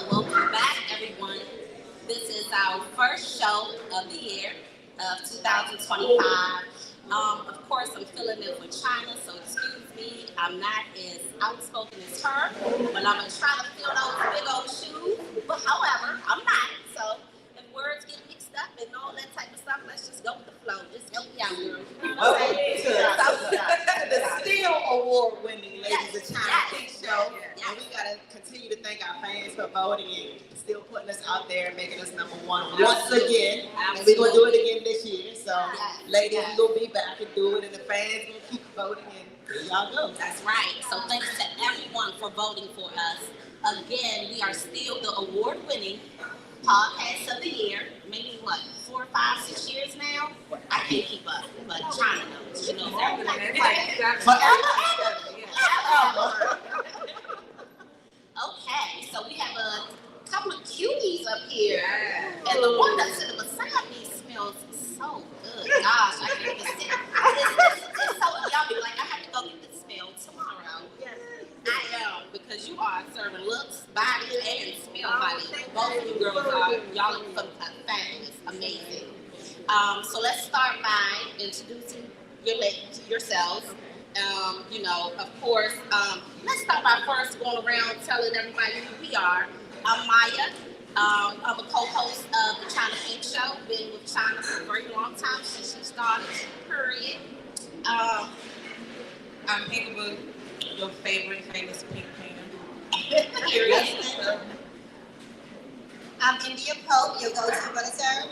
Welcome back, everyone. This is our first show of the year of 2025. Of course, I'm filling in with China, so excuse me. I'm not as outspoken as her, but I'm going to try to fill those big old shoes. But however, I'm not. So if words get mixed up and all that type of stuff, let's just go with the flow. Just help me out, girl. You know what I'm saying? The Steel Award-winning Ladies of Chyna'Pink show. Yes. And we got to continue to thank our fans for voting and still putting us out there and making us number one once again. And we're going to do it again this year. So, ladies, we're going to be back and do it. And the fans going to keep voting. And here y'all go. That's right. So thanks to everyone for voting for us. Again, we are still the award-winning podcast of the year. Maybe, 4, 5, 6 years now? I can't keep up, but China knows. She knows everything. Okay, so we have a couple of cuties up here. And the one that's sitting beside me smells so good. Gosh, I can't even sit. It's so yummy. Like, I have to go get this smell tomorrow. Yes. I am, because you are serving looks, body, and smell body. Both of you girls are. Y'all are fabulous, amazing. So let's start by introducing yourselves. Of course, let's start by first going around telling everybody who we are. I'm Maya. I'm a co-host of the Chyna'Pink show. Been with China for a very long time since she started. Period. I'm Peekaboo, your favorite famous pink painter. Period. I'm India Pope, your go-to butter.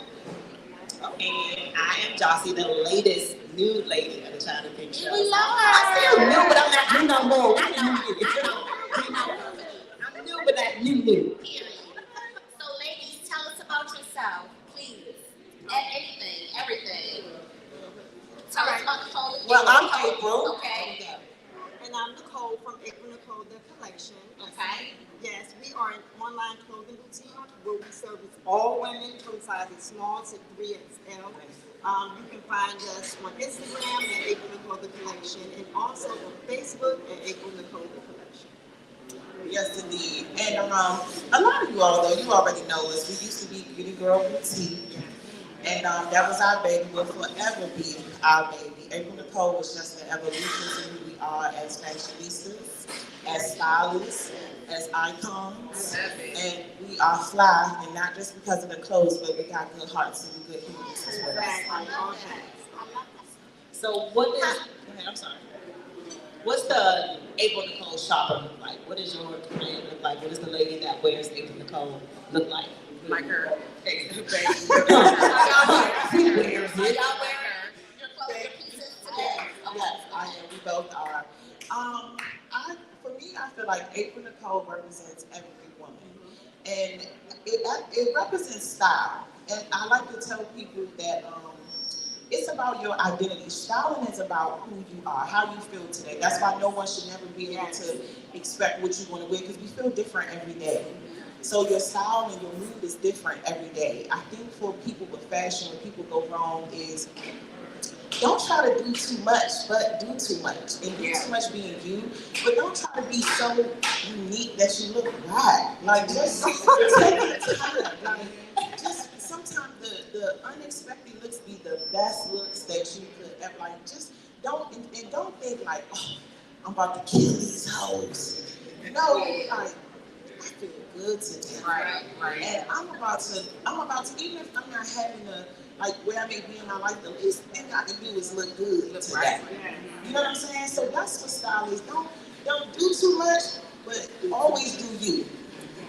And I am Jossie, the latest new lady of the Chyna'Pink show. We love her. I still new, but I'm not new no more. I'm new, but not new. So, ladies, tell us about yourself, please. Anything, everything. Tell us about the whole. Well, I'm April. Okay. And I'm Nicole from April Nicole The Collection. Okay. Yes, we are an online clothing boutique where we service all women from sizes small to 3XL. You can find us on Instagram at April Nicole The Collection and also on Facebook at April Nicole The Collection. Yes, indeed. And a lot of you all, though, you already know us. We used to be Beauty Girl Boutique. And that was our baby, will forever be our baby. April Nicole was just an evolution to who we are as fashionistas, as stylists, as icons. And we are fly, and not just because of the clothes, but we got good hearts and good humans as well. So what is, I'm sorry. What's the April Nicole shopper look like? What does your client look like? What does the lady that wears April Nicole look like? Like her. Y'all wear her. Your clothes, pieces today. Yes, I am. We both are. For me, I feel like April Nicole represents every woman, and it represents style. And I like to tell people that it's about your identity. Styling is about who you are, how you feel today. That's why no one should never be able to expect what you want to wear, because we feel different every day. So your style and your mood is different every day. I think for people with fashion, where people go wrong is don't try to do too much, but do too much. And do too much being you, but don't try to be so unique that you look bad. Like, just take your time. Like, just sometimes the unexpected looks be the best looks that you could ever, like, just don't think like, oh, I'm about to kill these hoes. No, like, I feel good today. Right. And I'm about to, even if I'm not having a, like, where I may be in my life, the least thing I can do is look good today. You know what I'm saying? So that's what style is. Don't do too much, but always do you.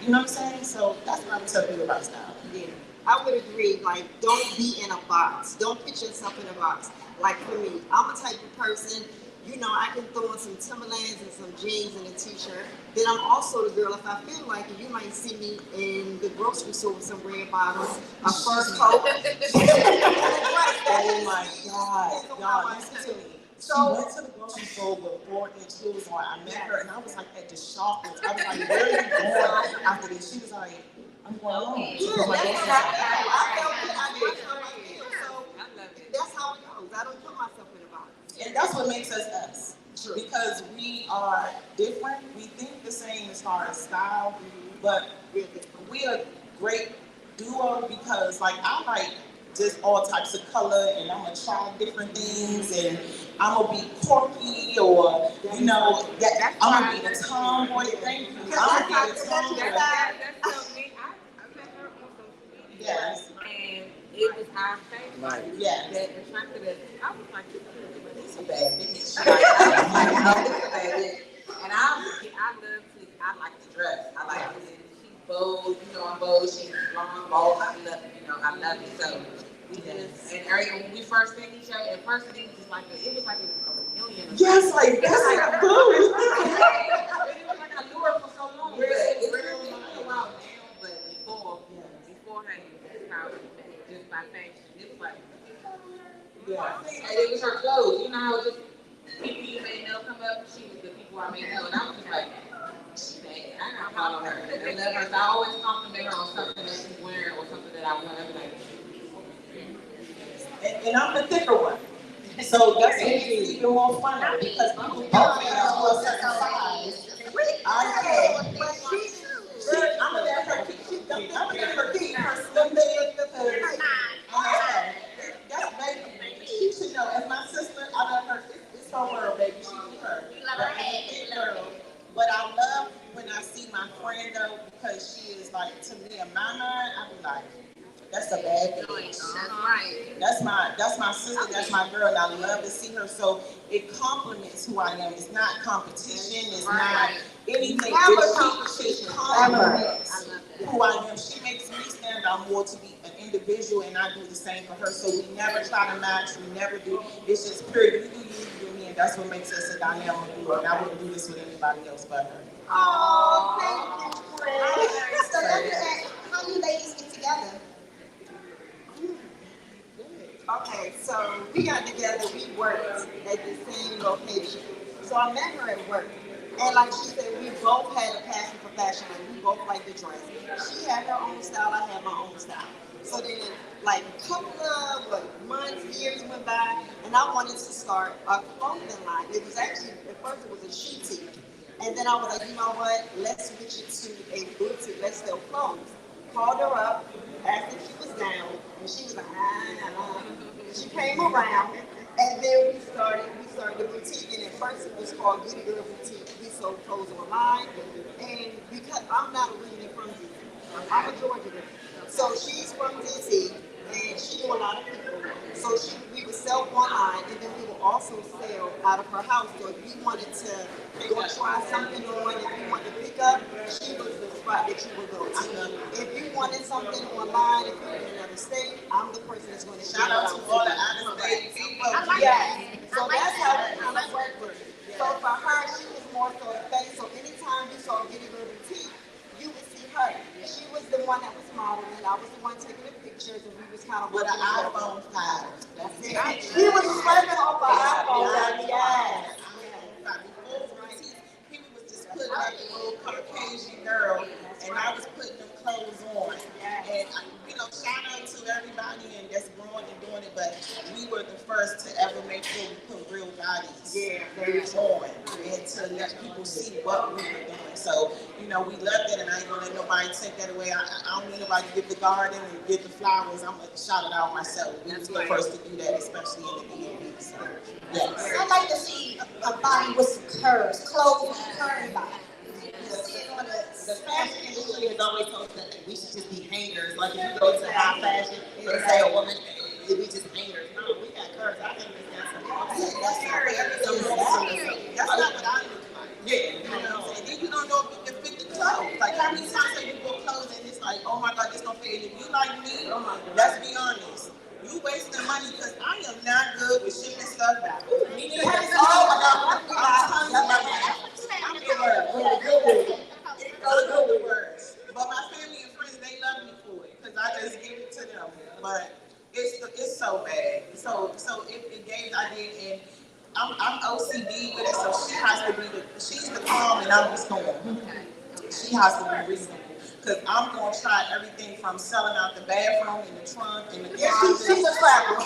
You know what I'm saying? So that's what I would tell people about style. Yeah, I would agree. Like, don't be in a box. Don't put yourself in a box. Like for me, I'm a type of person, you know, I can throw in some Timberlands and some jeans and a t-shirt. Then I'm also the girl, if I feel like it, you might see me in the grocery store with some red bottoms, a fur coat. Oh my God, y'all, listen to me. She went to the grocery store with 4-inch heels on. I met her and I was like at the shop. I was like, where are you going after this? She was like, I'm going home. Yeah, My that's daughter- how I feel. So that's how it goes. I don't put myself in a box. And that's what makes us us. True. Because we are different. We think the same as far as style, but we are great duo because, like, I like just all types of color, and I'm gonna try different things, and I'm gonna be quirky, or you know, that I'm gonna be the tomboy. Thank you. I'm gonna be the tomboy. That's me. I met her on social media. Yes. And it was our face. Right. Yes. That attracted us. I was like, It's a bad bitch. I was like, oh, this is a bad bitch. And I like to dress. I like to, she's bold, you know, I'm bold, she's long, bold, I love it. So we just, and Ariel, when we first seen each other, at first it was just like, it was like a reunion. Yes, like that's like a boo. It was like I knew her for so long. But it's really a while now, but beforehand, that's how we met, just by fashion. It was like, Yeah. and it was her clothes. You know how just people you may know come up, she was the people I may know. And I was just like, she bad. I gotta follow her. And I love her. So I always compliment her on something that she's wearing or something that I want. I'm like, And I'm the thicker one. So that's even more fun because people don't think I'm a certain size. I'm gonna let her keep her slim leg because that's baby. She should know. As my sister, I love her. It's her world, baby. She keep her. But I love when I see my friend though because she is like, to me in my mind, I be like, that's a bad bitch. That's my sister, that's my girl, and I love to see her. So it complements who I am. It's not competition, it's not anything. She complements who I am. She makes me stand out more to be an individual, and I do the same for her. So we never try to match, we never do. It's just period. You do you, you do me, and that's what makes us a dynamic duo. And I wouldn't do this with anybody else but her. Oh, thank you, Fred. So let me ask, how you ladies get together? Okay, so we got together, we worked at the same location. So I met her at work. And like she said, we both had a passion for fashion. Like we both like to dress. She had her own style, I had my own style. So then like a couple of months, years went by, and I wanted to start a clothing line. It was actually, at first it was a she tee. And then I was like, you know what, let's switch it to a boutique, let's sell clothes. Called her up, asked if she was down, and she was like, She came around, and then we started the boutique, and at first it was called Good Girl Boutique. We sold clothes online, and because I'm not originally from DC, I'm a Georgia girl. So she's from DC, and she knew a lot of people. So we would sell online, and then we would also sell out of her house. So if you wanted to go try something on, if you wanted to pick up, she was the spot that you would go to. If you wanted something online, if you're in another state, I'm the person that's going to Shout out to all the out-of-state people. Yes. So that's how we kind of work with it. So for her, she was more so the face. So anytime you saw Giddy Girl Boutique, you would see her. She was the one that was modeling. I was the one taking the pictures, and we was kind of With working an together. iPhone 5. That's it. She was swiping off her iPhone. Yes. People was just putting that little Caucasian girl, and I was putting them clothes on. And shout out to everybody and that's growing and doing it, but we were the first to ever make sure we put real bodies on and to let people see what we were doing. So, we love it, and I ain't gonna let nobody take that away. I don't need nobody to give the garden and give the flowers. I'm gonna shout it out myself. We was the first to do that, especially in the DMV. So, yes. I like to see a body with some curves, clothes with curvy body. The fashion industry has always told us that we should just be hangers. Like if you go to high fashion, they say a woman, we just hangers. No, we got curves. I think we got some. That's not what I look like. Yeah. And then you don't know if you can fit the clothes. Like how many times have you bought clothes and it's like, oh my God, this don't fit. If you like me, let's be honest. You wasting money because I am not good with shipping stuff back. But my family and friends, they love me for it because I just give it to them. But it's so bad. So it games I did, and I'm OCD with it, so she's the calm and I'm the storm. She has to be reasonable. Because I'm going to try everything from selling out the bathroom, in the trunk, in the closet. She's a trapper. I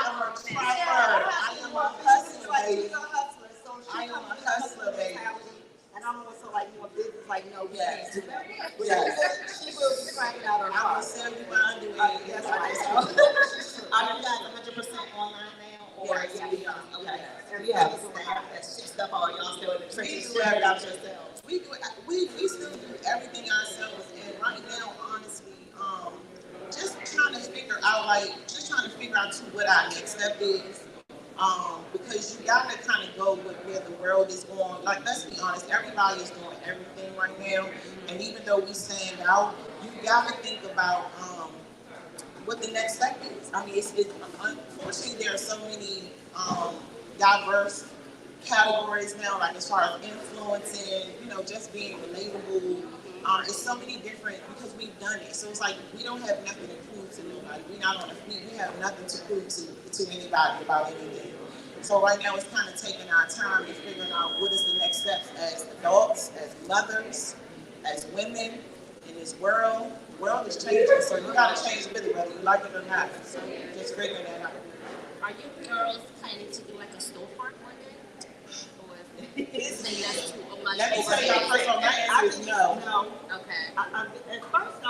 am a trapper. I am a hustler, baby. She's a hustler, so I am a hustler, baby. And I'm also like more business, like no, we Yes. can't do that. But Yes. she will be cracking out her I'm going heart. to sell you my underwear. That's Yes, right. Are you guys 100% online now? Or Yes, we are. Okay. Yes. You have the app that ship stuff all y'all still in the trenches, share it out yourselves. We still do everything ourselves, and right now, honestly, just trying to figure out too what our next step is, because you gotta kind of go with where the world is going. Like, let's be honest, everybody is doing everything right now, and even though we stand out, you gotta think about what the next step is. I mean, it's unfortunately there are so many diverse categories now, like as far as influencing, just being relatable. It's so many different, because we've done it. So it's like we don't have nothing to prove to nobody. We have nothing to prove to anybody about anything. So right now it's kind of taking our time and figuring out what is the next steps as adults, as mothers, as women in this world. The world is changing, so you gotta change with it, whether you like it or not. So just figuring that out. Are you girls planning to do like a storefront one day? Or is it that's too much? Let me tell y'all first of all, my answer is no. No. Okay. At first, I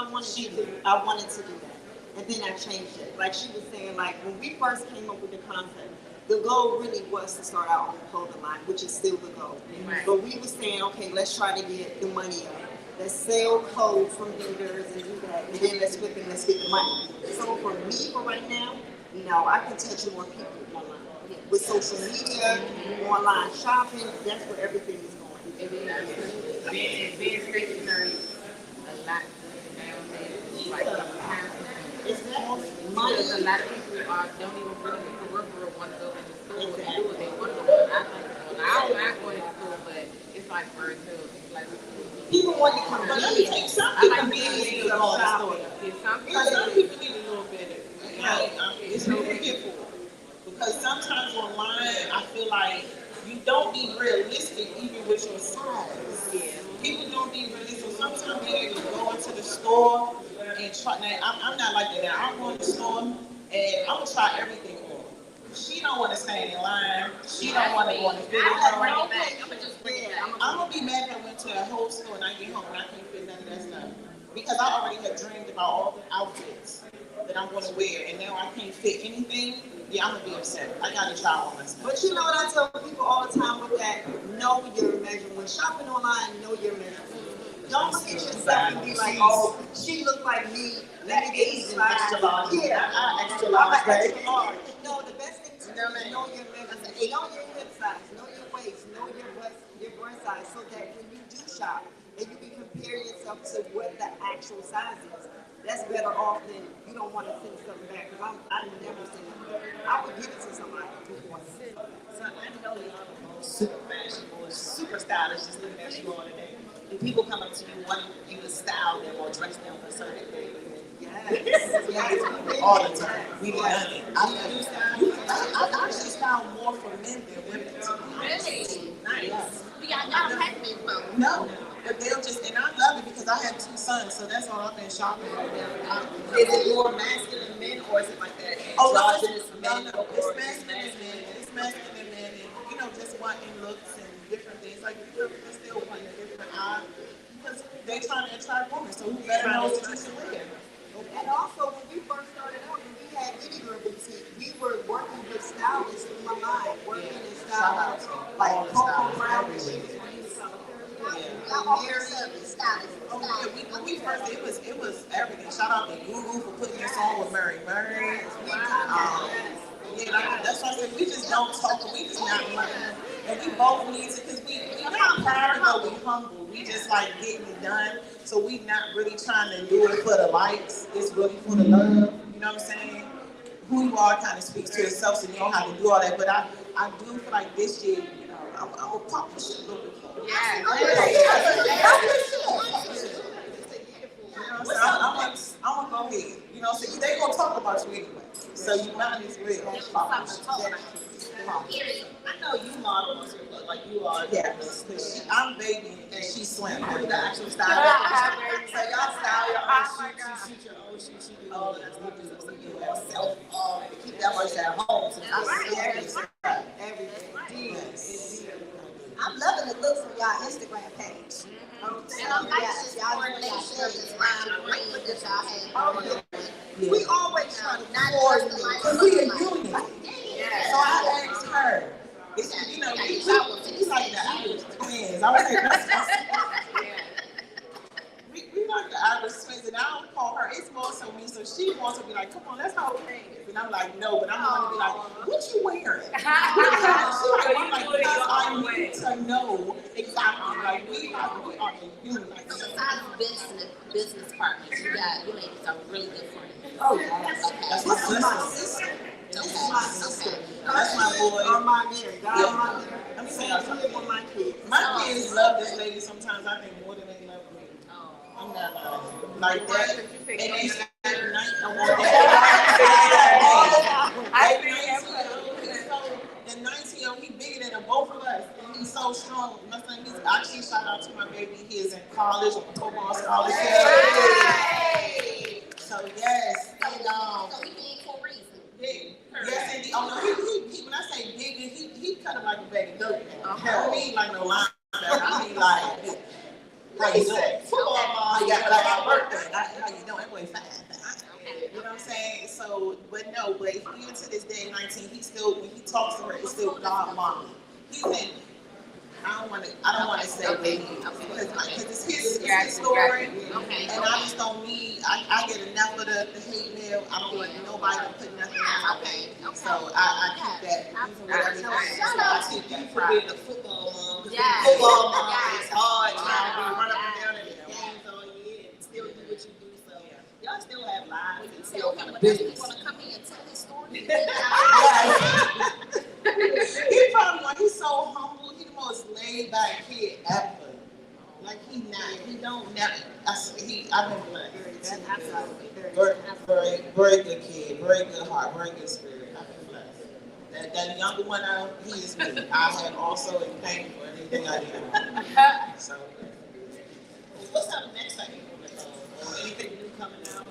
wanted to do that, and then I changed it. Like she was saying, like when we first came up with the concept, the goal really was to start our own clothing line, which is still the goal. Right. But we were saying, okay, let's try to get the money up. Let's sell clothes from vendors and do that, and then let's flip and let's get the money. So for me, for right now, I can touch more people online. With social media, online shopping, that's where everything is going. Being straight to church, a lot nowadays, like It's money. money. A lot of people don't even really want to go in the store and do what they want to do. I don't mind going in the store, but it's like bird too. It's like People want to come, But let me tell you, some people need to go in the store. some Some people need a little bit of, it's really here for. Because sometimes online, I feel like you don't be realistic even with your size. Yeah. People don't be realistic. Sometimes they able to go into the store and try. Now, I'm not like that. Now, I'm going to the store and I'm going to try everything on. She don't want to stand in line. She don't want to go in the fitting room. I'm going to be mad if I went to a whole store and I get home and I can't fit none of that stuff. Because I already have dreamed about all the outfits that I'm going to wear, and now I can't fit anything. Yeah, I'm going to be upset. I got to try all my stuff. But you know what I tell people all the time with that? Know your measurement. When shopping online, know your measurement. Don't look at yourself and be like, oh, she look like me. Let me get these extra large. Yeah, extra large. Extra large. No, the best thing to do is know your measurement. Know your hip size. Know your waist. Know your breast size, so that when you do shop, and you can compare yourself to what the actual size is. That's better off than you don't want to send something back, because I never send it. I would give it to somebody before. So I know y'all are super fashionable, super stylish, just looking at you all today. And people come up to you wanting you to style them or dress them for certain things. Yes. All the time. We've done it. I actually style more for men than women. Really? Nice. We got y'all pac-man phone. No. But they'll just, and I love it because I have 2 sons, so that's all I've been shopping right now. Is it more masculine men or is it like that? Oh, no, androgynous men it's or masculine men. It's masculine men, and just wanting looks and different things. Like they're still wanting a different eye because they're trying to attract women. So who better knows what you should wear? And also, when we first started out, when we had Any Girl Boutique, we were working with stylists in my mind, working in stylists like Coco Brown, when she was running the color. Y'all always service stylist. Oh, yeah, when we first, it was everything. Shout out to Google for putting us on with Murray. Yeah, that's why I said we just don't talk. We just not money. And we both need to, because we not proud, but we humble. We just like getting it done. So we not really trying to do it for the likes. It's really for the love. You know what I'm saying? Who you are kind of speaks to itself, so you don't have to do all that. But I do feel like this year, I'm gonna pop the shit a little bit more. Yeah. I'm gonna go ahead. So they gonna talk about you anyway. So you might as well. I know you model like you are. Yeah, I'm baby and she's slim. You the actual style. So y'all style your own shoots, you shoot your own shoots, you do all of that stuff. So you have self keep that much at home. So I see everything. I'm loving the looks on y'all Instagram page. And I'm like this coordination, this lime green that y'all had. We always try to Not coordinate. just the light. Because we a unit. So I asked her. We like the Irish twins. I was like, we like the Irish twins, and I don't call her. It's more so me. So she wants to be like, come on, let's hold hands. And I'm like, no, but I'm going to be like, what you wearing? I'm like, because I need to know exactly. Like we are a unit. Like, Besides business partners, you ladies are really good friends. Oh, yes. that's my sister. This is my sister. That's my boy. Are my dear. God, my dear. Let me say y'all something. With my kids. My kids love this lady sometimes, I think, more than they love me. I'm not lying. Like that. And they spend the night on the 19-year-old, he bigger than the both of us. And he's so strong. My son, he's actually, shout out to my baby. He is in college on football scholarship. So, yes. And, So he big for a reason. yes, indeed. Oh, no, he when I say bigger, he cut him like a bag of dirt. I don't mean like no linebacker. I mean like, how you doing? Football mom. Yeah, like I worked there. How you doing? That boy fine. You know what I'm saying? So, but even to this day, 19, he still, when he talks to her, it's still God mommy. He's in, I don't want to say baby, because it's his story. Okay. And I just don't need, I get enough of the hate mail. I don't want nobody to put nothing out. Okay. So I keep that. Even with everything. Shout out to you for being a football mom. Yes. Football mom Yes. is hard. You run up and down and games all year and still do what you do. So y'all still have lives. You tell him when he want to come in and tell his story. He probably like, he's so humble. He's the most laid back kid ever. Like he don't never. I've been blessed. Very good kid, very good heart, very good spirit. I've been blessed. That younger one, he is me. I have also a thank for anything I do. So, what's up next? Anything new coming out?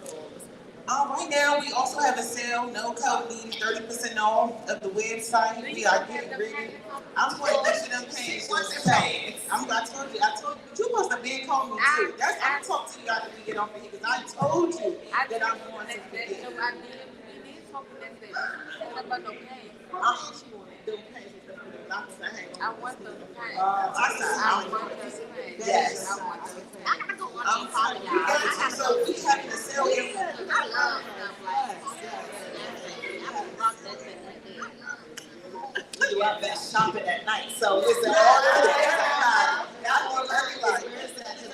Right now, we also have a sale, no code needed, 30% off of the website. We are getting ready. I'm going to let you them page. I told you, but you must have been calling me too. I'm talking to you after we get off of here because I told you that I'm going to forget. I did talk to that day. About no pain. I'm sure them pages that put in lots of hands. I want the pain. I want the pain. Yes. I want the pain. I gotta go on I'm and follow telling y'all. you, so we having a sale. I love stuff like that. I would rock that thing like that. We do our best shopping at night. So listen, all the I want everybody.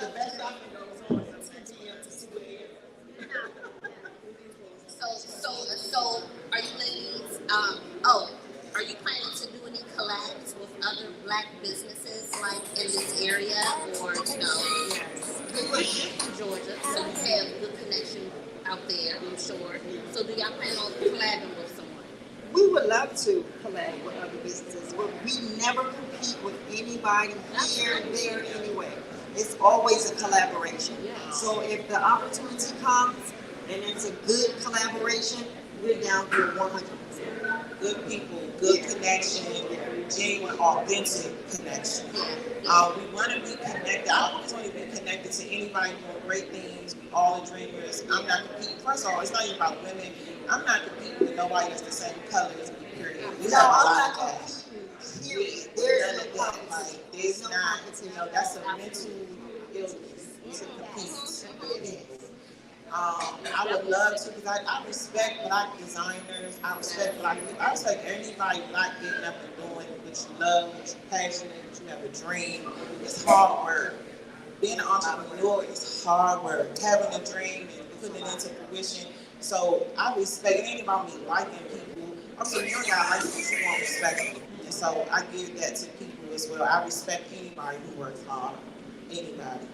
the best shopping goes on from 10 p.m. to 2 a.m. So are you ladies, are you planning to do any collabs with other Black businesses like in this area or, you're from Georgia, so you have good connection out there, I'm sure. So do y'all plan on collabing with someone? We would love to collab with other businesses, but we never compete with anybody here, there, anyway. It's always a collaboration. So if the opportunity comes and it's a good collaboration, we're down to 100%. Good people, good connection, genuine, authentic connection. We want to be connected. I always want to be connected to anybody doing great things. We all are dreamers. I'm not competing. First of all, it's not even about women. I'm not competing with nobody that's the same color as me, period. We No, have a I'm lot not of going that. to. Period. There's There's none no of that. competition. Like, there's not, that's a mental illness to compete with people. I would love to, because I respect black designers. I respect black people. I respect anybody black getting up and doing what you love, what you're passionate, what you have a dream. It's hard work. Being an entrepreneur is hard work. Having a dream and putting it into fruition. So I respect, it ain't about me liking people. Also, you don't gotta like me, you won't respect me. And so I give that to people as well. I respect anybody who works hard. Anybody.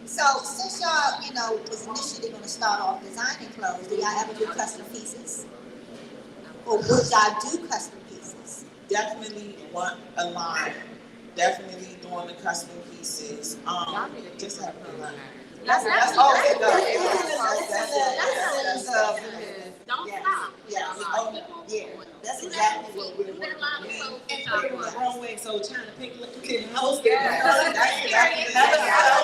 So since y'all, was initially going to start off designing clothes, do y'all ever do custom pieces? Or would y'all do custom pieces? Definitely want a line. Definitely doing the custom pieces. Just have a line. That's don't stop. Yeah, that's exactly what we're Do that working line on. so And stop. put it the wrong way, so Chyna'Pink can host it. Yeah.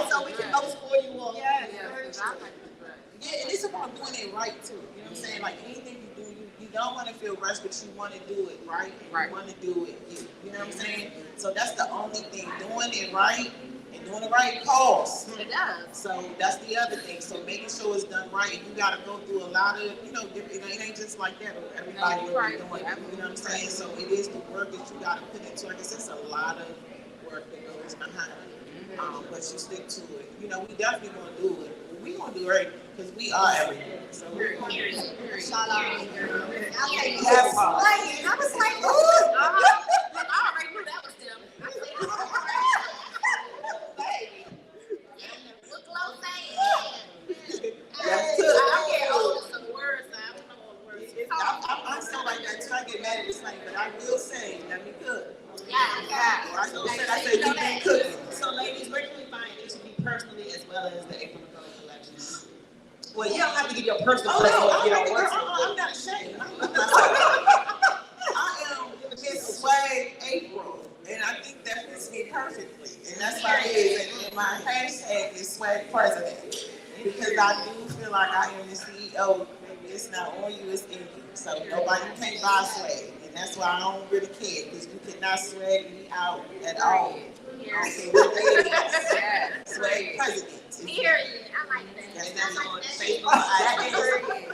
So we can host for you all. Yes, Yeah, very because I true. like to dress. Yeah, and it's about doing it right too. You know what I'm saying? Like anything you do, you don't want to feel rushed, but you want to do it right. And Right. You want to do it. You know what I'm saying? So that's the only thing. Doing it right and doing it right costs. It does. So that's the other thing. So making sure it's done right, and you got to go through a lot of, different, it ain't just like that. Everybody No, will you're right. be doing it. You know what I'm saying? So it is the work that you got to put into it. It's a lot of work that goes behind it. But you stick to it. We definitely gonna do it. We gonna do it because we are everything. So we're gonna do it. Shout out. I was like, Yes. I was like, ooh. I already knew that was them. I said, Baby. what close saying? Yes, I'm getting old with some words. I don't know what words. I'm so like that too. I get mad at this thing, but I will say, let me cook. Yeah. Or I go say, I said, you been cooking. So, ladies, where can we find HB personally as well as the April Gold collection? Well, you don't have to give your personal Oh, place no, if you don't I'm want to. not ashamed. I am Miss Swag April, and I think that fits me perfectly. And that's why it is. And my hashtag is Swag President, because I do feel like I am the CEO. Maybe it's not on you, it's in you. So nobody can't buy swag, and that's why I don't really care, because you cannot swag me out at all. I don't care what it is. Swag President. Period. I like that. And that's I on like that.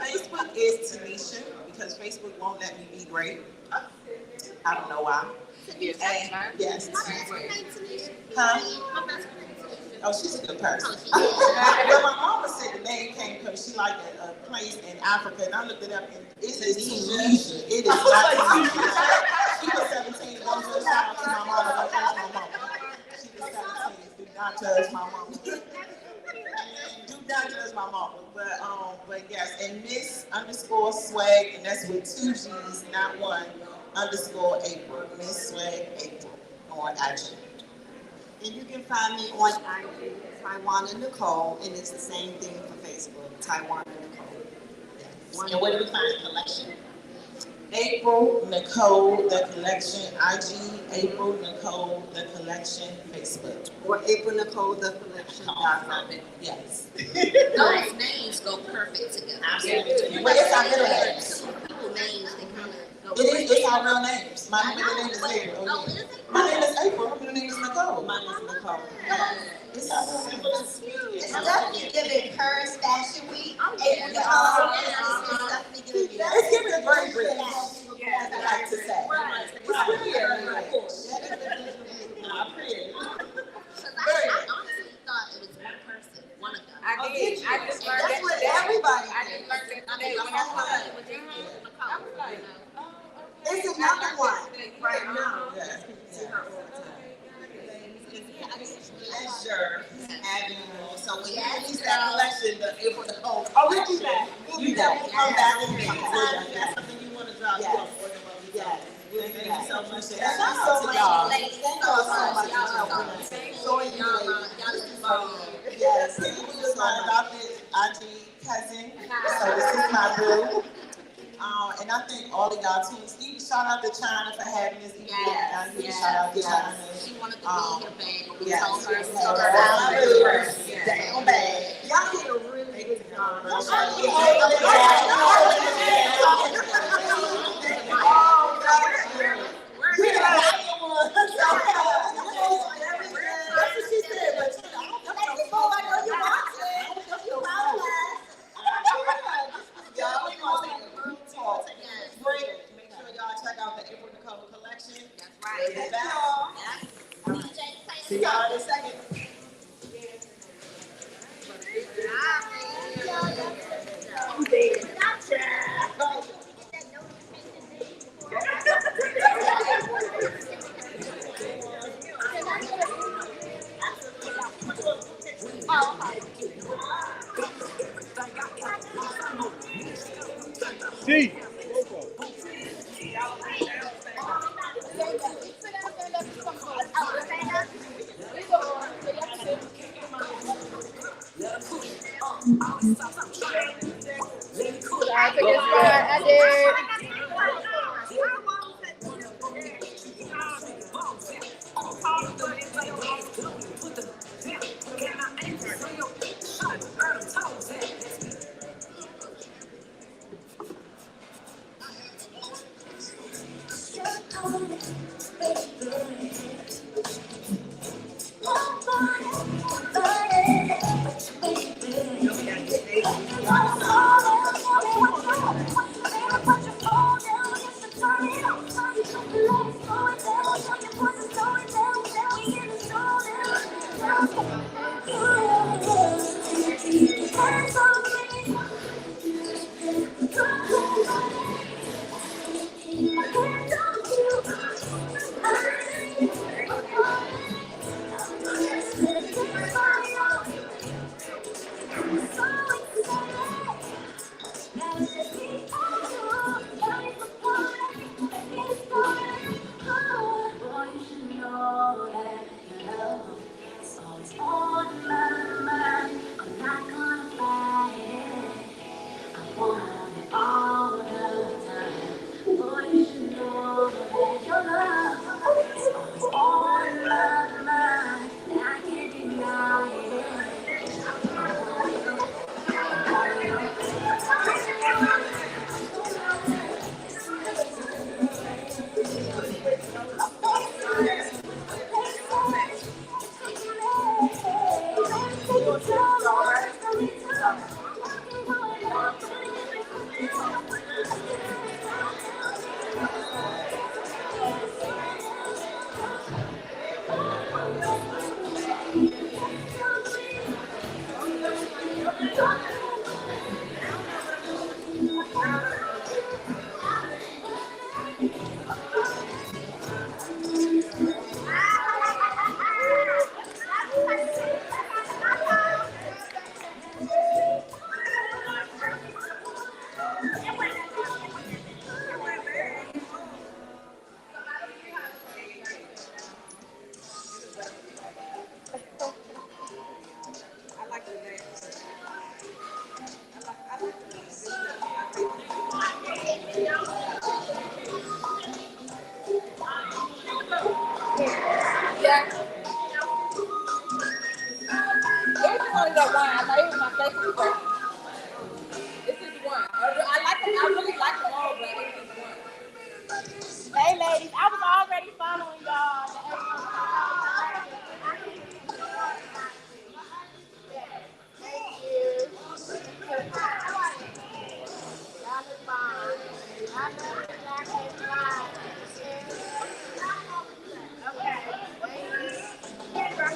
Facebook. Facebook is Tanisha, because Facebook won't let me be great. I don't know why. Yes, And, yes. My best friend named Tanisha. Huh? My best friend named Tanisha. Oh, she's a good person. Oh, But my mama said the name came because she liked a place in Africa, and I looked it up, and it is Tunisia. It is not Tunisia. She was 17. Don't judge my mama. Don't judge my mama. She was 17. Do not judge my mama. Do not judge my mama. But yes, and Miss_swag, and that's with 2 G's, not one, _April. Miss Swag April on IG. And you can find me on IG, Taiwana Nicole, and it's the same thing for Facebook, Taiwana Nicole. And where do we find the collection? April Nicole the Collection, IG April Nicole the Collection, Facebook. Or April Nicole the Collection.com. Yes. those names go perfect together. Absolutely. But it's our middle names. Two people names they kind of go. It's our real names. My middle name is April. Oh, is it? My name is April. My middle name is Nicole. Mine is Nicole. It's our real names. It's definitely giving Paris Fashion Week. April Nicole. It's definitely giving you that. It's giving a great break. As I like to say. Because I honestly thought it was one person, one of them. I did. I just learned That's that what today. everybody I just learned that today when I saw it. I was like, oh, okay. It's another one right now. Yes. Pleasure having you all. So when you release that collection, the April Nicole Oh, we'll collection, be back. We'll you be back. definitely come back and anytime that's something you want to drop. Yes. You know, Yes. Thank Thank you so much. Thank you so much, y'all. ladies. Thank y'all so much. Yes, he was my adopted auntie cousin. So this is my boo. And I thank all of y'all too. Even shout out to China for having this event. Shout out to China. She wanted to be here, babe, but we Yes. told her to So stay down bad. Y'all did a really good job. Make sure y'all check out the April Nicole collection. That's right. It's back. See y'all in a second. See. I did. Hey ladies, I was already following y'all. Thank you. Y'all look fine. I know exactly why. Okay.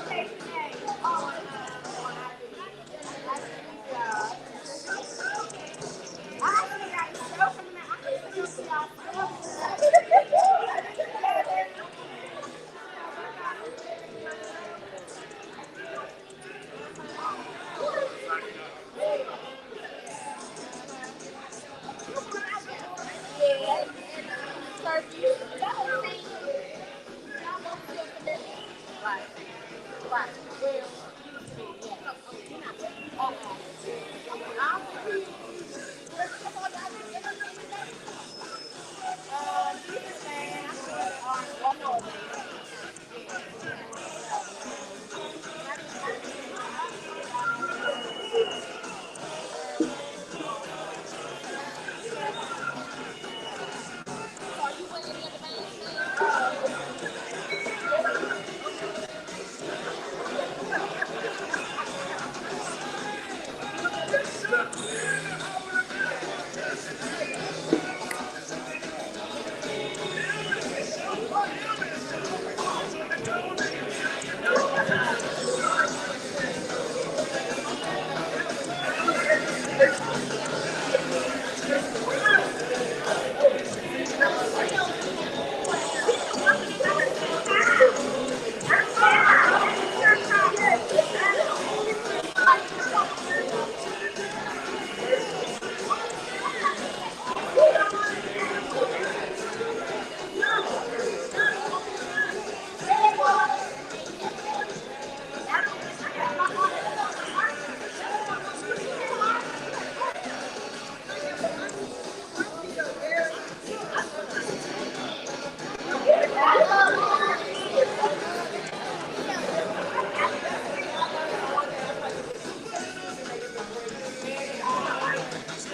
Thank you. Oh, Kirky.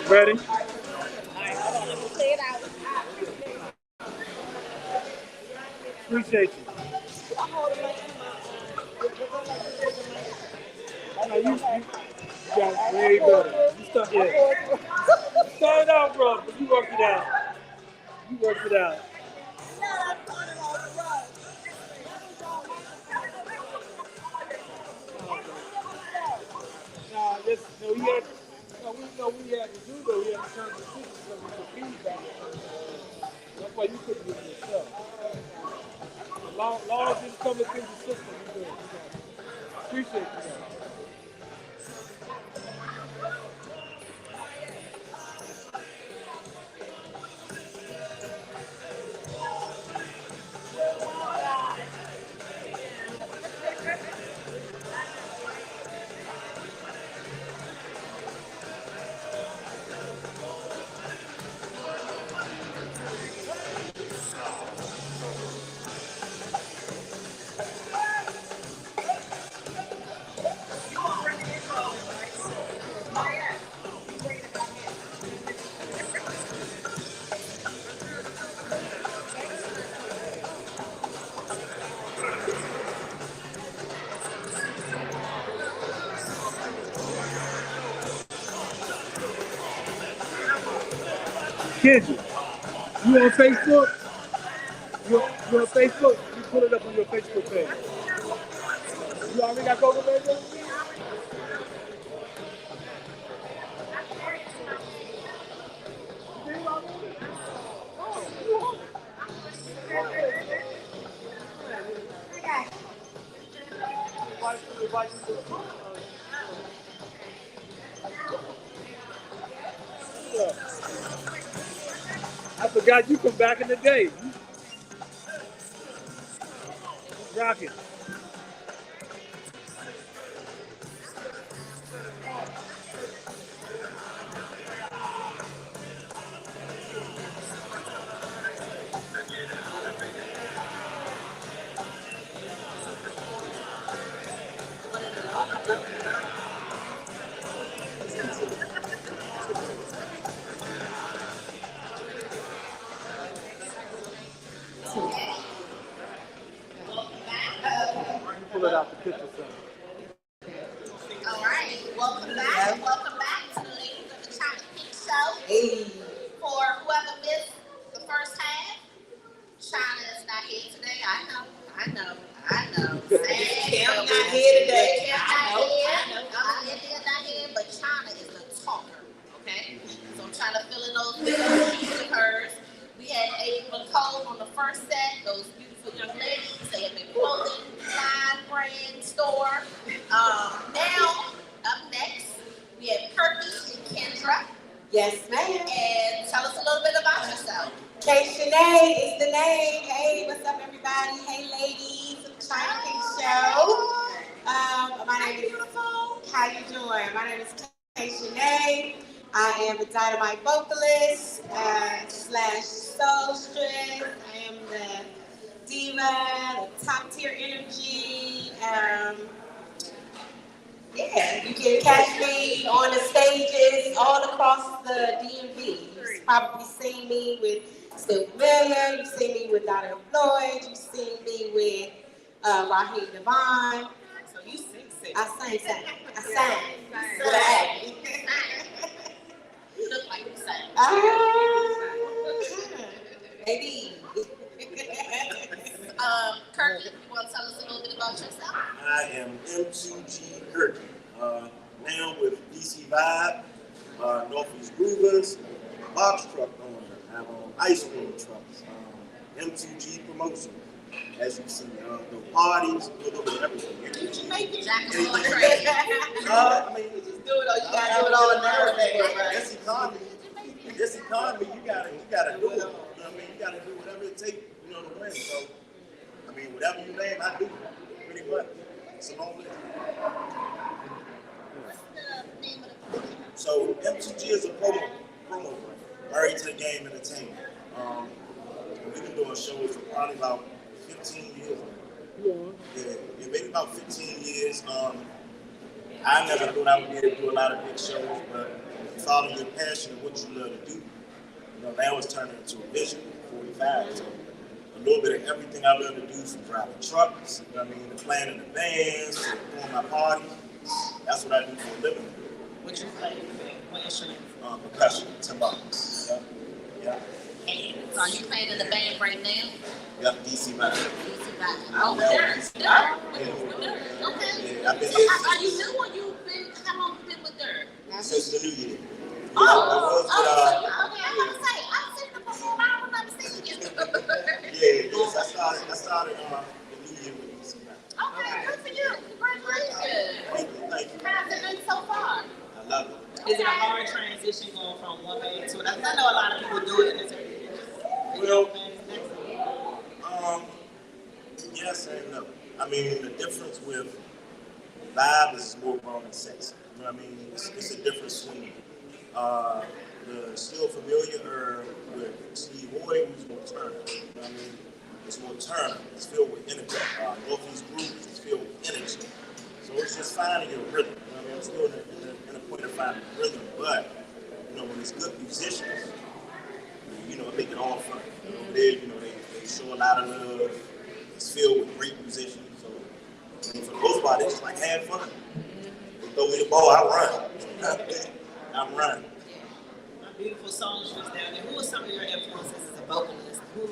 Ready? Appreciate you. No, you got way better. You start, yeah. Start out, bro, but you work it out. You work it out. Nah, this, no, we had, we had to do though. We had to turn the system so we could feedback. That's why you couldn't do it yourself. Long as it's coming through the system, you good. Appreciate you. Kendra, you on Facebook? You on Facebook? You put it up on your Facebook page. You already got Google Baby? I forgot you from back in the day. Rockin'. Pull it out the picture, son. All right, welcome back. Welcome back to the Ladies of the Chyna'Pink Show. Hey. For whoever missed the first half, China is not here today. I know. Kim not Sam, here today. India not here, but China is the talker. Okay, so I'm trying to fill in those little pieces of hers. We had April Nicole on the first set. Those beautiful young ladies. They have been clothing line brand store. Now up next we have Kirky and Kendra. Yes, ma'am. And tell us a little bit about yourself. Chyna'Pink is the name. Hey, what's up, everybody? Hey, ladies of the Chyna'Pink Show. My name is beautiful. How you doing? My name is Chyna'Pink. I am a dynamite vocalist slash songstress. I am the diva, the top tier energy. Yeah, you can catch me on the stages all across the DMV. You've probably seen me with Sylvia, you've seen me with Donna Floyd, you've seen me with Raheem Devon. So you sing. I sang. With an got Northeast Groovers, box truck owner, I have ice cream trucks, M2G promotion. As you see, the parties, a little bit of everything. Did you make it? Jack Anything. of all trades. I mean, Just do it all. You gotta do it all nowadays, right? this economy, you gotta do it. You know what I mean? You gotta do whatever it takes, you know, to win. So, I mean, whatever you name, I do. Pretty much. It's a long list. What's the name of the company? So M2G is a promo brand, married to the game entertainment. We've been doing shows for probably about 15 years. Yeah, maybe about 15 years. I never thought I would be able to do a lot of big shows, but following your passion and what you love to do, you know, that was turning into a vision at 45. So a little bit of everything I love to do, from driving trucks, you know what I mean, to playing in the bands, to throwing my parties. That's what I do for a living. What you play? What instrument? Percussion, timbales. Yeah. So are you playing in the band right now? Yeah, DC Vibe. DC Vibe. Oh, Yeah. yeah. Okay. Yeah, I've been So here are you new or you been, how long you been with Dirt? since the new year. Okay. I was gonna say, I've seen them before, I don't remember seeing you. Yes, I started the new year with DC Vibe. Okay, good for you. Congratulations. Thank you. How's it been so far? I love it. Is it a hard transition going from one band to another? I know a lot of people do it in this area. Well, yes and no. I mean, the difference with Vibe is more grown and sexy. You know what I mean? It's a different swing. The Still Familiar with Steve Hoy, who's more Turner. You know what I mean? It's more Turner. It's filled with energy. Northeast Groove is filled with energy. So it's just finding your rhythm. You know what I mean? I'm still in a point of finding rhythm, but you know, when it's good musicians, you know, it make it all fun. They show a lot of love. It's filled with great musicians. So I mean, for the most part, it's just like have fun. They throw me the ball, I run. I'm running. My beautiful songstress down there. Who are some of your influences as a vocalist? Who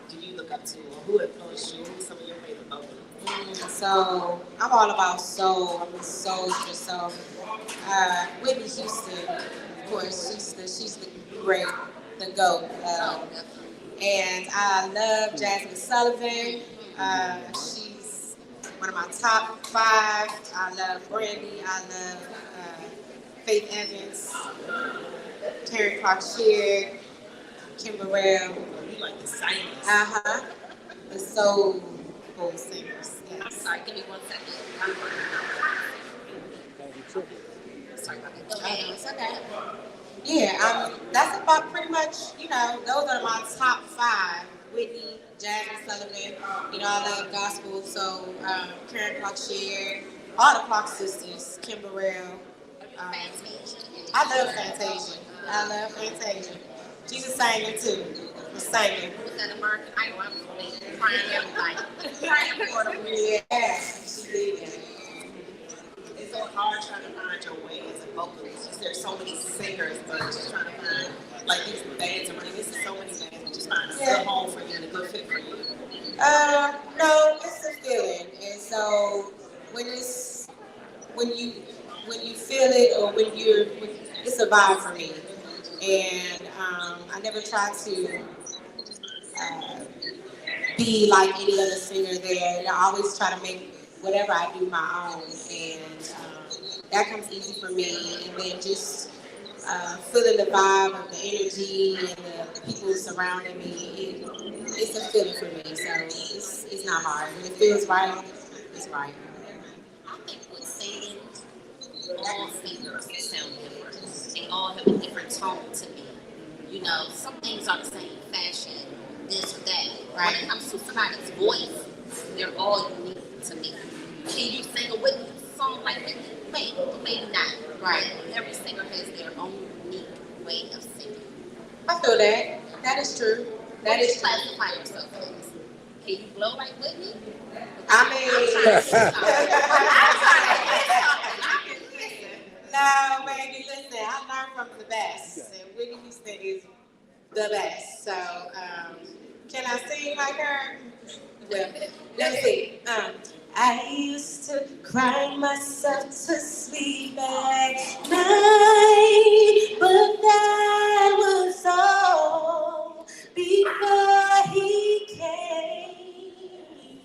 do you look up to, or who influenced you? Who are some of your favorite vocalists? So I'm all about soul. I'm a soulstress. So Whitney Houston, of course, she's the great, the GOAT. And I love Jasmine Sullivan. She's one of my top 5. I love Brandy. I love Faith Evans, Terry Clark-Sheard, Kim Burrell. You like the silence. The soulful singers. I'm Yes. sorry, give me 1 second. Sorry about that. Go ahead. It's okay. Yeah, that's about pretty much, you know, those are my top 5. Whitney, Jasmine Sullivan, you know, I love gospel, so Karen Clark-Sheard, all the Clark sisters, Kim Burrell. I love Fantasia. She's a singer too. A singer. Was that American Idol? I was crying everybody. Crying for them. Yeah, she did. It's so hard trying to find your way as a vocalist. There's so many singers, but just trying to find like these bands and this is so many bands, but just find a good home for you and a good fit for you. No, it's a feeling, and so when you feel it, or it's a vibe for me, and I never try to be like any other singer there. And I always try to make whatever I do my own, and that comes easy for me. And then just feeling the vibe of the energy and the people surrounding me, it's a feeling for me. So it's not hard. When it feels right, it's right. I think with singing, all singers sound different. They all have a different tone to me. You know, some things are the same, fashion, this or that. Right. When it comes to somebody's voice, they're all unique to me. Can you sing a Whitney song like Whitney? Maybe not. Right. Every singer has their own unique way of singing. I feel that. That is true. That is true. Classify yourself as. Can you blow like Whitney? I mean, no, baby, listen, I learned from the best. And Whitney Houston is the best. So, can I sing like her? Well, let's see. I used to cry myself to sleep at night, but that was all before he came.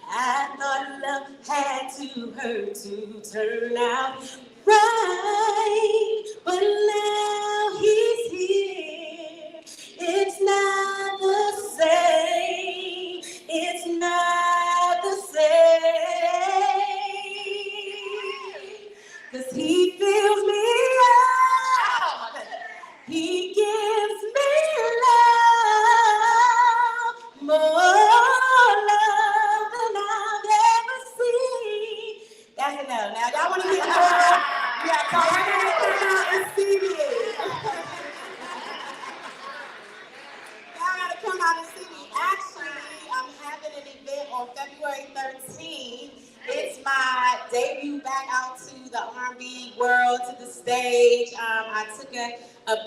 I thought love had to hurt to turn out right, but now he's here. It's not the same. It's not the same. 'Cause he fills me up. He gives me love, more love than I've ever seen. That's enough. Now, y'all want to get more? Yeah, come on and see me. Y'all gotta come out and see me. Actually, I'm having an event on February 13th. It's my debut back out to the R&B world, to the stage. I took a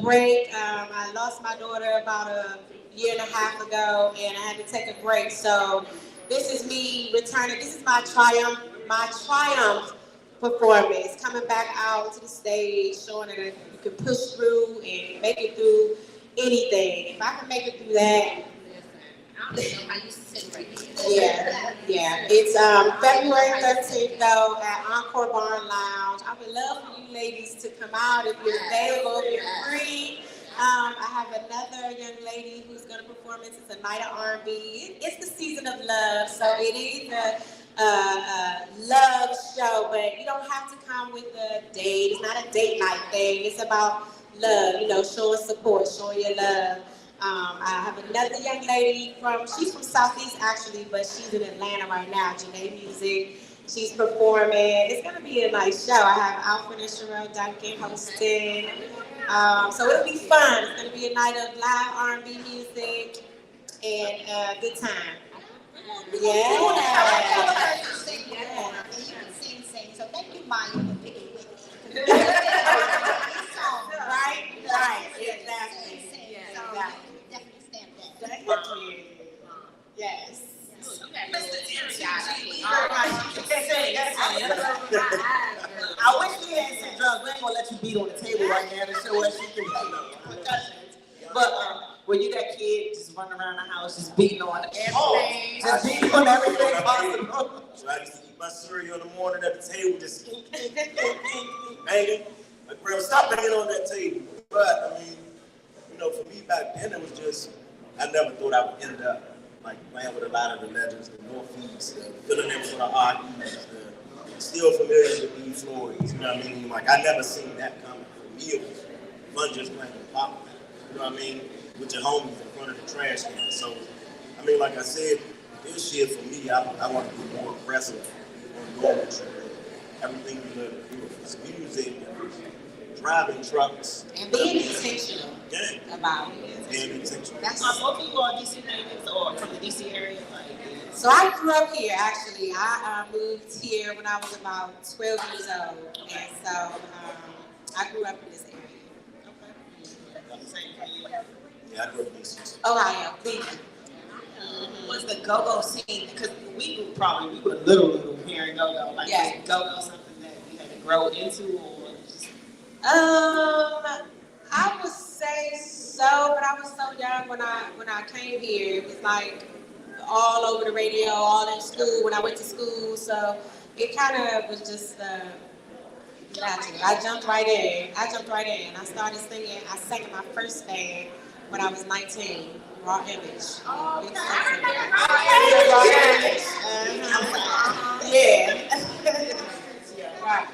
break. I lost my daughter about a year and a half ago, and I had to take a break. So this is me returning. This is my triumph performance, coming back out to the stage, showing that you can push through and make it through anything. If I can make it through that. I don't even know how you sit right here. Yeah. It's February 13th though at Encore Bar and Lounge. I would love for you ladies to come out if you're available, if you're free. I have another young lady who's going to perform. It's a night of R&B. It's the season of love, so it is a love show, but you don't have to come with a date. It's not a date night thing. It's about love, showing support, showing your love. I have another young lady she's from Southeast actually, but she's in Atlanta right now, Janae Music. She's performing. It's going to be a nice show. I have Alfred and Sherelle Duncan hosting. So it'll be fun. It's going to be a night of live R&B music and a good time. Yeah. Sing. So thank you, Maya, for picking with me. Right. Exactly. So definitely stand that. Thank you. Yes. I wish we had some drugs. We ain't gonna let you beat on the table right now to show us you can percussions. But when you got kids just running around the house, just beating on everything, just beating on everything possible. So I used to eat my cereal in the morning at the table, just banging. Like, bro, stop banging on that table. But I mean, for me back then, it was just I never thought I would end up like playing with a lot of the legends, the Northeast, filling in for the Rockies, still familiar with these Floyds. You know what I mean? Like I never seen that coming. For me, it was fun just playing with pop. You know what I mean? With your homies in front of the trash can. So, I mean, like I said, this year for me, I want to be more aggressive on normal shit. Everything we do is music, driving trucks. And being intentional about it. Being intentional. That's Both of you are DC natives or from the DC area? So I grew up here, actually. I moved here when I was about 12 years old. And so I grew up in this area. Yeah, I grew up in DC. Ohio, Cleveland. Was the go-go scene, because we were little here in go-go, like was go-go something that you had to grow into or just... I would say so, but I was so young when I came here. It was like all over the radio, all in school when I went to school. So it kind of was just natural. I jumped right in. I started singing. I sang in my first band when I was 19. Raw Image. Oh, Yeah. Right.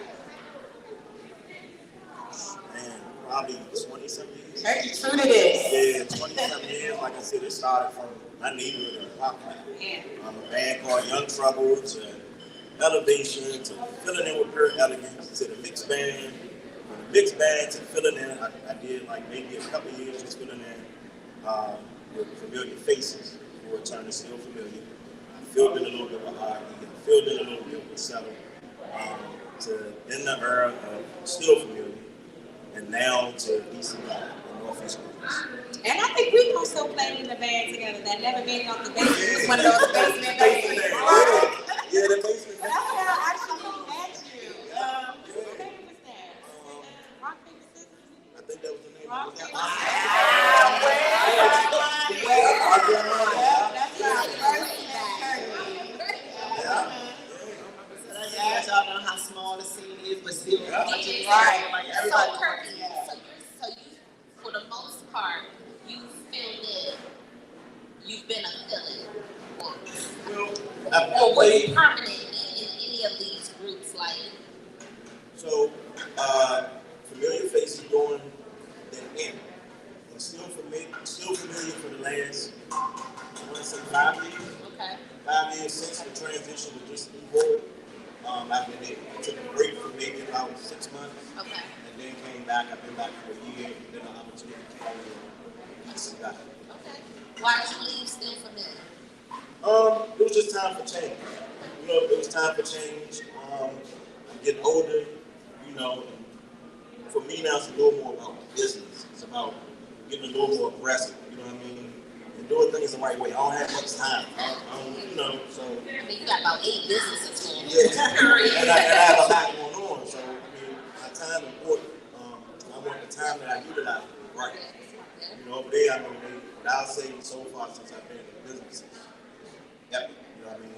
Man, probably 20-something years. True to this. Yeah, 20-something years. Like I said, it started from my neighborhood in pop rap. Yeah. A band called Young Trouble to Elevation to filling in with Pure Elegance to the mixed band. From the mixed band to filling in, I did like maybe a couple of years just filling in with familiar faces before it turned to Still Familiar. I filled in a little bit with R&B, I filled in a little bit with Settle, to in the era of Still Familiar, and now to DC and Northeast Groups. And I think we also played in the band together. That never made it off the basement. It was one of those basement bands. Yeah, the basement. That's how I actually met you. Whose name was that? Rock, paper, scissors? I think that was the name Rock, of it. paper, That's my first Yeah. Yeah, y'all know how small the scene is, but still large. Right. Like So everybody. Kirky, so you, for the most part, you feel that you've been a villain, or were you permanent in any of these groups? Like, So, familiar faces during the end. And still familiar for the last, I want to say 5 years. okay, 5 years since the transition to just keyboard. I've been there. I took a break for maybe about 6 months, okay, and then came back. I've been back for a year, and then an opportunity came along. I just got it. okay. Why did you leave still familiar? It was just time for change. You know, it was time for change. I'm getting older, you know, and for me now it's a little more about business. It's about getting a little more aggressive, you know what I mean? And doing things the right way. I don't have much time. You know, so. I mean, you got about 8 businesses going on. Yeah, and I have a lot going on, so I mean, my time is important. I want the time that I utilize right. You know, over there, I know what I'll say so far since I've been in business is epic. You know what I mean?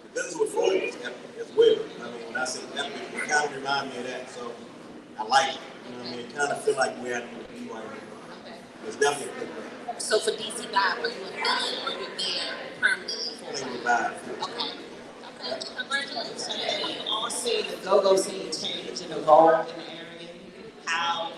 The business with Floyd is epic as well. You know what I mean? When I say epic, it kind of reminds me of that, so I like it. You know what I mean? It kind of feel like where I need to be right now. Okay. It's definitely a good way. So for DC Vibe, are you a villain or you're there permanently? Playing with vibe. Okay. Okay. Congratulations. And we've all seen the go-go scene change and evolve in the area. How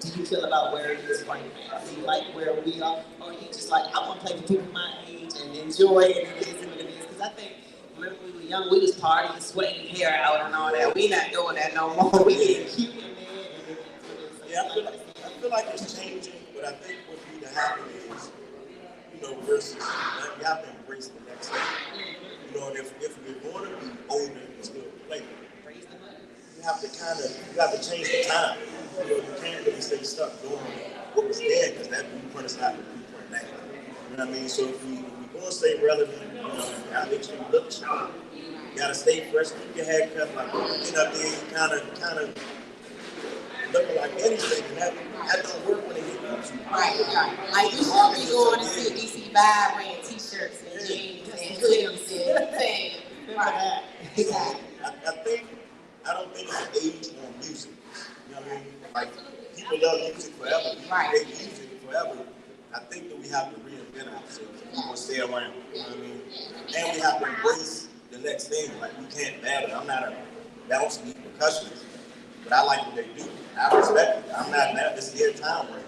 do you feel about where it is right now? Do you like where we are? Or you just like, I want to play with people my age and enjoy it and it is what it is? Because I think when we were young, we was partying, sweating hair out and all that. We not doing that no more. We getting cute in there. Yeah, I feel like it's changing, but I think what needs to happen is, you know, versus we have to embrace the next step. You know, and if we're going to be older and still play, you have to change the time. You know, you can't really stay stuck doing what was there because that blueprint is not the blueprint now. You know what I mean? So if we're going to stay relevant, you know, you gotta make sure you look sharp. You gotta stay fresh, keep your hair cut. Like when you get up there, you kind of looking like anything, and that don't work when they hit you. Right. Like you should be going to see DC Vibe wearing t-shirts and jeans and hoodies and things. Right. Exactly. I don't think it's an age on music. You know what I mean? Like people love music forever. People create music forever. I think that we have to reinvent ourselves. We want to stay around. You know what I mean? And we have to embrace the next thing. Like we can't battle. I'm not a bounce beat percussionist, but I like what they do. I respect it. I'm not mad. This is their time right now.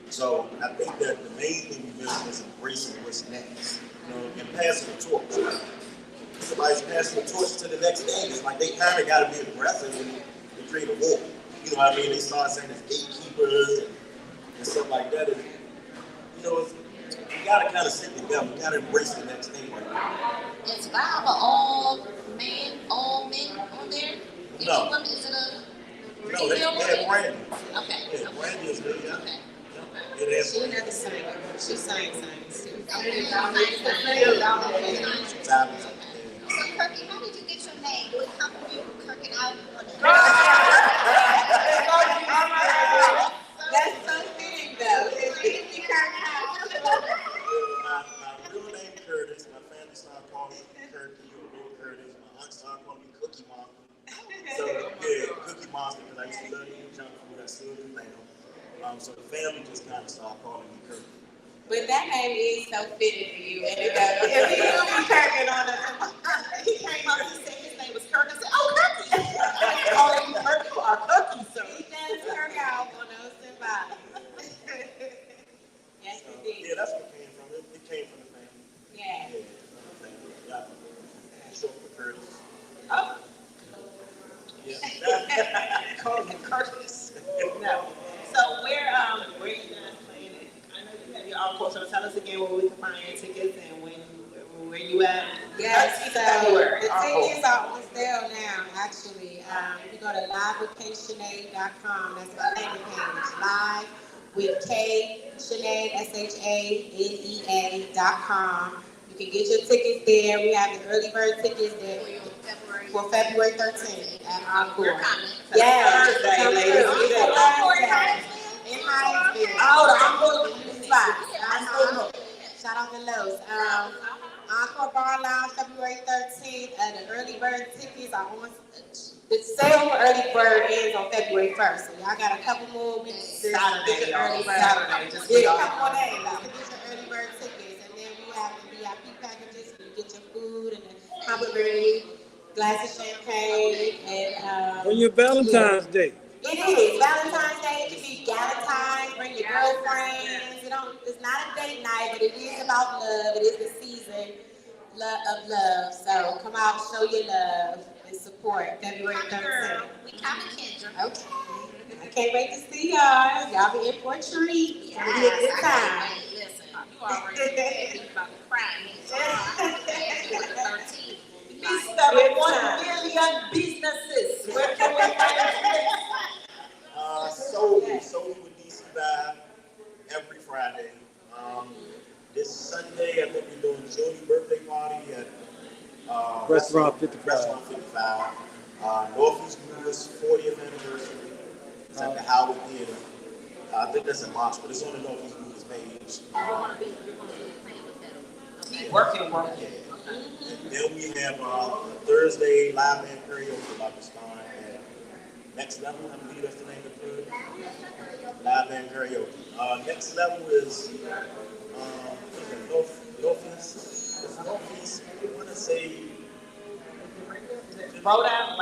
So I think that the main thing we do is embracing what's next. You know, and passing the torch. Like, somebody's passing the torch to the next thing. It's like they kind of got to be aggressive and create a war. You know what I mean? They start saying it's gatekeepers and stuff like that. And, you know, you got to kind of sit together. You got to embrace the next thing right now. Is Vibe all men on there? No. Is it a No, they're Brandy. Okay. Yeah, Brandy is good, yeah. Okay. Yeah, that's She another singer. She sang too. Okay. time. So Kirky, how did you get your name? Would it come from you Kirking out on the That's so fitting though. It's My real name Curtis. My family started calling me Kirky or Lil Curtis. My aunt started calling me Cookie Monster. So yeah, Cookie Monster because I used to love eating junk food. I still do now. So the family just kind of started calling me Kirky. But that name is so fitting for you. And it does. If he knew me Kirking on us, he came up and said his name was Kirk. I said, oh, Kirky. Oh, you Kirky or Cookie, sir. He does Kirk out on us and Bobby. Yes, So, he did. yeah, that's what it came from. It came from the family. Yeah. Yeah, from the family. Yeah. Short for Curtis. Oh. Yeah. Call him Curtis. No. So where you guys playing at? I know you have your encore, so tell us again where we can find your tickets and where you at. Yes, so February. the tickets are on sale now, actually. If you go to livewithkshanae.com, that's my landing page, live with K, Shanae, SHANEA.com. You can get your tickets there. We have the early bird tickets there for February 13th at Encore. Yeah, Thursday, come ladies. through. It's a Thursday in Hinesville. Oh, the Encore spot. Shout out to Lowe's. Encore Bar Lounge, February 13th. The early bird tickets are on. The sale for early bird ends on February 1st. So y'all got a couple more weeks to get your early bird. Saturday, just for Yeah, a y'all. couple more days to get your early bird tickets. And then we have the VIP packages where you get your food and the complimentary glass of champagne and On your Valentine's Day. it is Valentine's Day. It can be Galentine's. Bring your girlfriends. It's not a date night, but it is about love. It is the season of love. So come out, show your love, and support February 13th. We coming, Kendra. Okay. I can't wait to see y'all. Y'all be in for a treat. It's gonna be a good time. Listen, you already said you about to cry. February 13th. Mr. 1 million businesses. Where can we find Solely with DC Vibe every Friday. This Sunday, I think we're doing Joey's birthday party at Restaurant 55. Restaurant 55. Northeast Brewers 40th anniversary. It's at the Howard Theater. I think that's in March, but it's on the Northeast Brewers page. Working. And then we have Thursday live band karaoke about to start at Next Level. I believe that's the name of the live band karaoke. Next Level is Northeast. I want to say Roll down?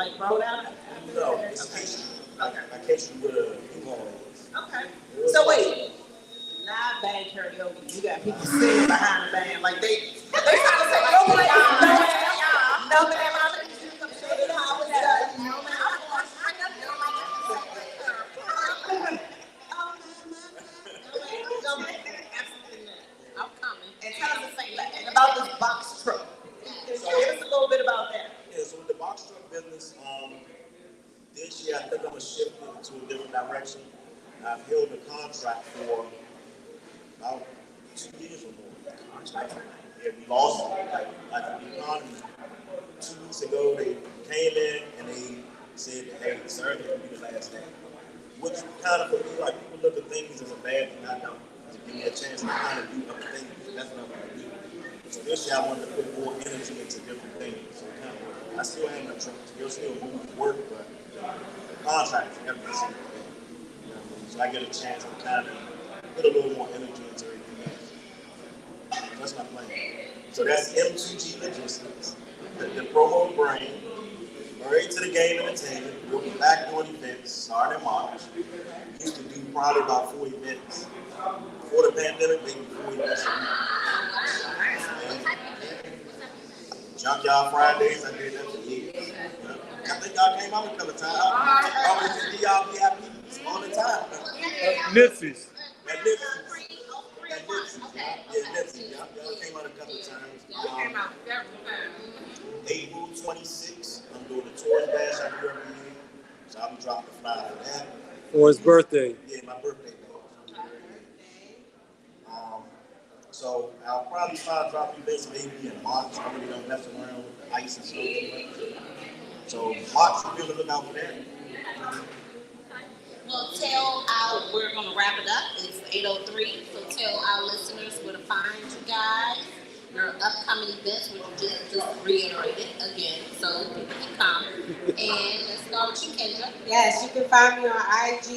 no. It's Haitian. Like Haitian with a U-Haul. Okay. So wait, live band karaoke. You got people singing behind the band like they trying to say, no ma'am, I'm gonna introduce you to the house. No ma'am. I'm coming. And tell us about this box truck. Give us a little bit about that. Yeah, so with the box truck business, this year I think I'm gonna shift it into a different direction. I've held a contract for about 2 years or more. Yeah, we lost like the economy. 2 weeks ago, they came in and they said, hey, Saturday will be the last day. Which kind of, for me, like people look at things as a bad thing. I don't. To give me a chance to kind of do other things. That's what I'm gonna do. So this year I wanted to put more energy into different things. So kind of, I still have my truck. Still move to work, but contract is every single day. You know what I mean? So I get a chance to kind of put a little more energy into everything else. That's my plan. So that's M2G Logistics. The promo brand, married to the game entertainment. We'll be back doing events starting in March. We used to do probably about 4 events. Before the pandemic, maybe 4 events a week. Junkyard Fridays, I did that for years. I think y'all came out a couple of times. I always did y'all VIPs all the time. Nipsey's. At Nipsey's. Yeah, Nipsey's. Y'all came out a couple of times. April 26th, I'm doing the tourist bash I do every year. So I'll be dropping the flyer for that. For his birthday. Yeah, my birthday bash. So I'll probably start dropping events maybe in March. I really don't mess around with the ice and snow too much. So March, be on the lookout for that. Well, we're going to wrap it up. It's 8:03, so tell our listeners where to find you guys, your upcoming events, which you just reiterated again, so people can come. And let's start with you, Kendra. Yes, you can find me on IG,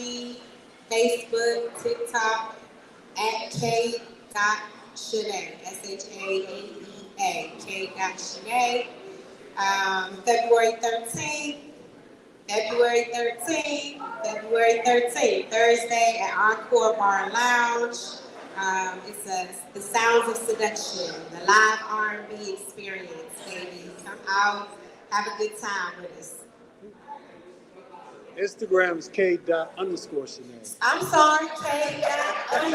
Facebook, TikTok, at k.Shanae, SHAAEA, k.Shanae. February 13th, Thursday at Encore Bar and Lounge. It's the Sounds of Seduction, the live R&B experience, baby. Come out, have a good time with us. Instagram is k._Shanae. I'm sorry, k._Shanae. I'm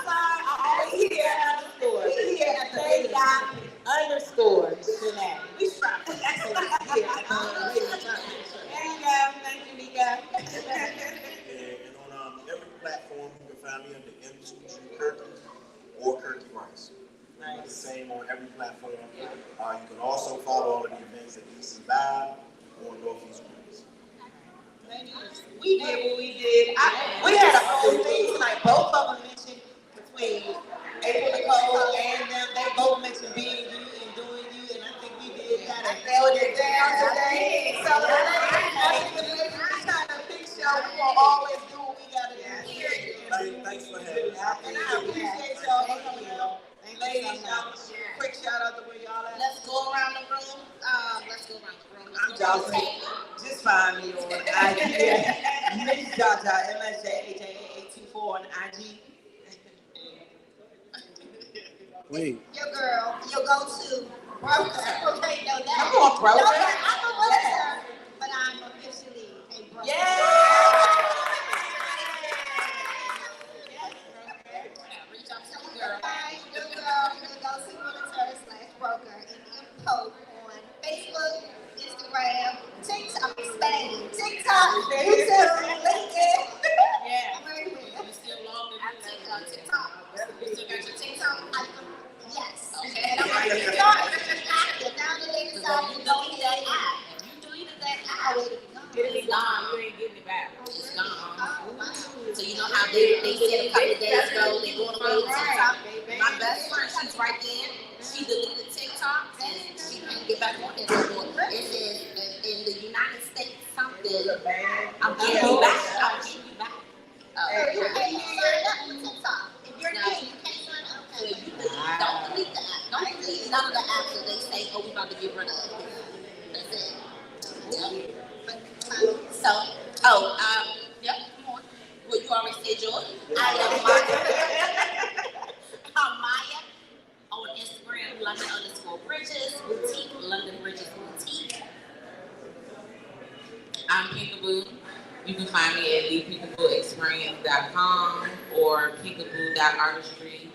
sorry, I always hear underscore. Here at k._Shanae. We try to put excellence here. There you go. Thank you, Mika. And on every platform, you can find me under M2G Kirky or Kirky Rice. The same on every platform. You can also follow all of the events at East Live on Northeast Groups. We did what we did. We had a whole thing tonight. Both of them mentioned between April Nicole and them. They both mentioned being you and doing you, and I think we did kind of nailed it down today. So I think the Chyna'Pink show, we will always do what we gotta do here. Thanks for having me. And I appreciate y'all for coming out. Ladies, y'all, quick shout out to where y'all at. Let's go around the room. Let's go around the room. I'm Jocelyn. Just find me on IG. Miss Jaja, MSJ824 on IG. Wait. Your girl, your go-to broker. Okay, know that. Come on, broker. No, I'm a broker, but I'm officially a broker. Reach out to So the you girl. can find your girl, your go-to realtor/broker, and info on Facebook, Instagram, TikTok, TikTok, YouTube, LinkedIn. Yeah. I'm everywhere. You still logged in on TikTok? You still got your TikTok? Yes. Okay. And I'm active. Now the ladies out, You deleted that app. You deleted that app. It's gone. You ain't getting it back. It's gone. Oh, wow. So you know how they said a couple of days ago they going away with TikTok. My best friend, she's right there. She deleted TikTok and she can't get back on it no more. It says in the United States something. I'm getting you back. I'm getting you back. You can't sign up for TikTok. If you're No. new, you can't sign up. So you don't delete the app. Don't delete none of the apps that they say, oh, we about to get rid of. That's it. Yep. So, yep, come on. Well, you already said yours. I am Maya. I'm Maya on Instagram, London_Bridges Boutique, London Bridges Boutique. I'm Peekaboo. You can find me at thepeekabooexperience.com or peekaboo.artistry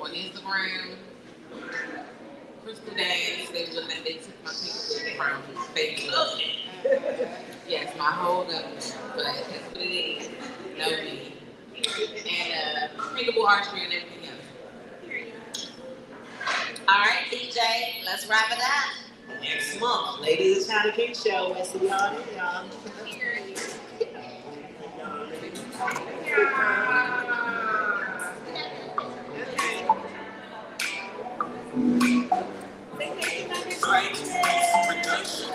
on Instagram. Crystal Dance, they took my peekaboo from Facebook. Yes, my whole government, but that's what it is. Know me. And peekaboo artistry and everything else. All right, DJ, let's wrap it up. Next month, Ladies of Chyna'Pink show. We'll see y'all then, y'all. Production.